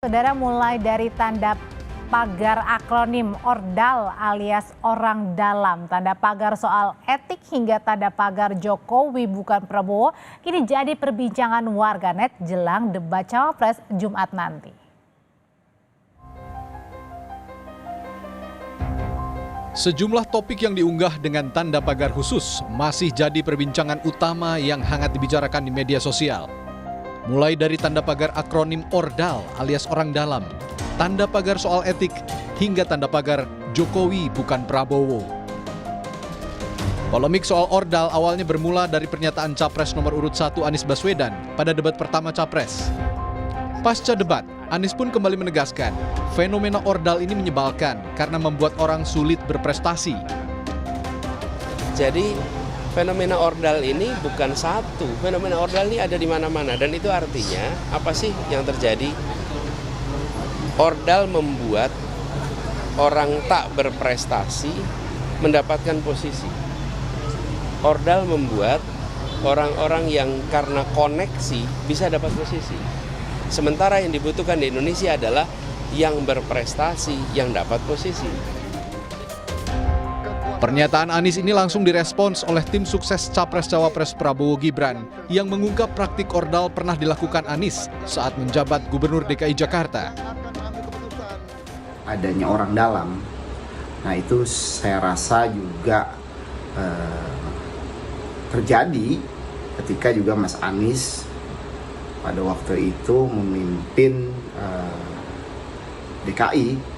Saudara, mulai dari tanda pagar akronim ORDAL alias orang dalam, tanda pagar soal etik hingga tanda pagar Jokowi bukan Prabowo kini jadi perbincangan warganet jelang debat Cawapres Jumat nanti. Sejumlah topik yang diunggah dengan tanda pagar khusus masih jadi perbincangan utama yang hangat dibicarakan di media sosial. Mulai dari tanda pagar akronim ORDAL alias orang dalam, tanda pagar soal etik, hingga tanda pagar Jokowi bukan Prabowo. Polemik soal ORDAL awalnya bermula dari pernyataan Capres nomor urut 1 Anies Baswedan pada debat pertama Capres. Pasca debat, Anies pun kembali menegaskan, fenomena ORDAL ini menyebalkan karena membuat orang sulit berprestasi. Jadi fenomena ORDAL ini bukan satu, fenomena ORDAL ini ada di mana-mana dan itu artinya apa sih yang terjadi? ORDAL membuat orang tak berprestasi mendapatkan posisi. ORDAL membuat orang-orang yang karena koneksi bisa dapat posisi. Sementara yang dibutuhkan di Indonesia adalah yang berprestasi, yang dapat posisi. Pernyataan Anies ini langsung direspons oleh tim sukses Capres-Cawapres Prabowo Gibran yang mengungkap praktik ORDAL pernah dilakukan Anies saat menjabat Gubernur DKI Jakarta. Adanya orang dalam, nah itu saya rasa juga terjadi ketika juga Mas Anies pada waktu itu memimpin DKI.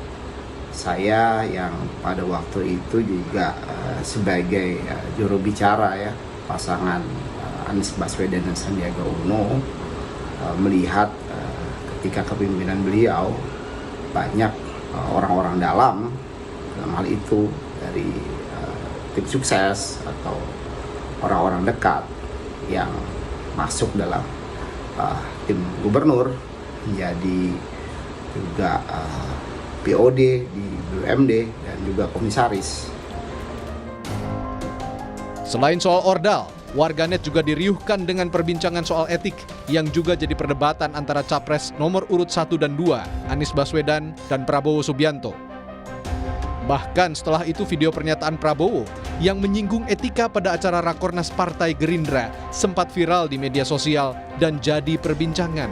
Saya yang pada waktu itu juga sebagai juru bicara ya pasangan Anies Baswedan dan Sandiaga Uno melihat ketika kepemimpinan beliau banyak orang-orang dalam hal itu dari tim sukses atau orang-orang dekat yang masuk dalam tim gubernur, menjadi juga POD di BUMD dan juga komisaris. Selain soal ORDAL, warganet juga diriuhkan dengan perbincangan soal etik yang juga jadi perdebatan antara Capres nomor urut 1 dan 2, Anies Baswedan dan Prabowo Subianto. Bahkan setelah itu video pernyataan Prabowo yang menyinggung etika pada acara Rakornas Partai Gerindra sempat viral di media sosial dan jadi perbincangan.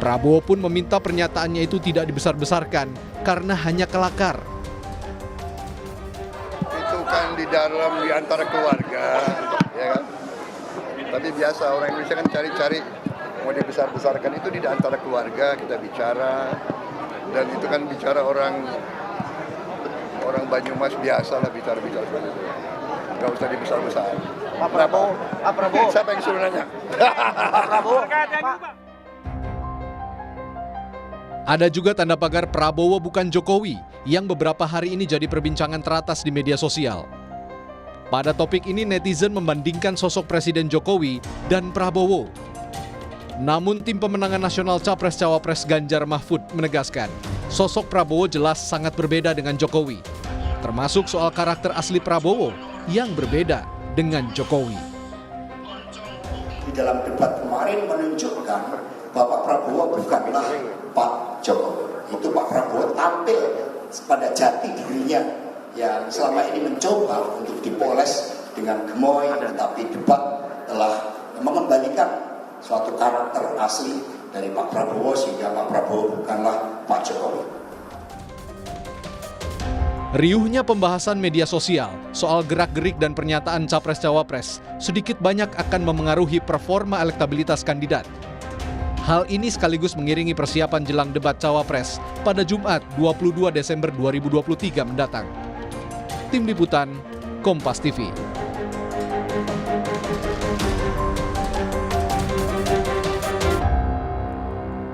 Prabowo pun meminta pernyataannya itu tidak dibesar-besarkan karena hanya kelakar. Itu kan di antara keluarga, ya kan? Tapi biasa orang Indonesia kan cari-cari mau dibesar-besarkan, itu di antara keluarga kita bicara, dan itu kan bicara orang Banyumas biasa lah bicara-bicara seperti itu. Nggak usah dibesar-besar. Pak Prabowo. Siapa yang suruh nanya? Pak Prabowo. Ada juga tanda pagar Prabowo bukan Jokowi yang beberapa hari ini jadi perbincangan teratas di media sosial. Pada topik ini netizen membandingkan sosok Presiden Jokowi dan Prabowo. Namun tim pemenangan nasional Capres-Cawapres Ganjar Mahfud menegaskan, sosok Prabowo jelas sangat berbeda dengan Jokowi, termasuk soal karakter asli Prabowo yang berbeda dengan Jokowi. Di dalam debat kemarin menunjukkan Bapak Prabowo bukanlah Pak Jokowi. Itu Pak Prabowo tampil pada jati dirinya yang selama ini mencoba untuk dipoles dengan gemoy, tetapi debat telah mengembalikan suatu karakter asli dari Pak Prabowo sehingga Pak Prabowo bukanlah Pak Jokowi. Riuhnya pembahasan media sosial soal gerak-gerik dan pernyataan Capres-Cawapres sedikit banyak akan memengaruhi performa elektabilitas kandidat. Hal ini sekaligus mengiringi persiapan jelang debat Cawapres pada Jumat 22 Desember 2023 mendatang. Tim Liputan, Kompas TV.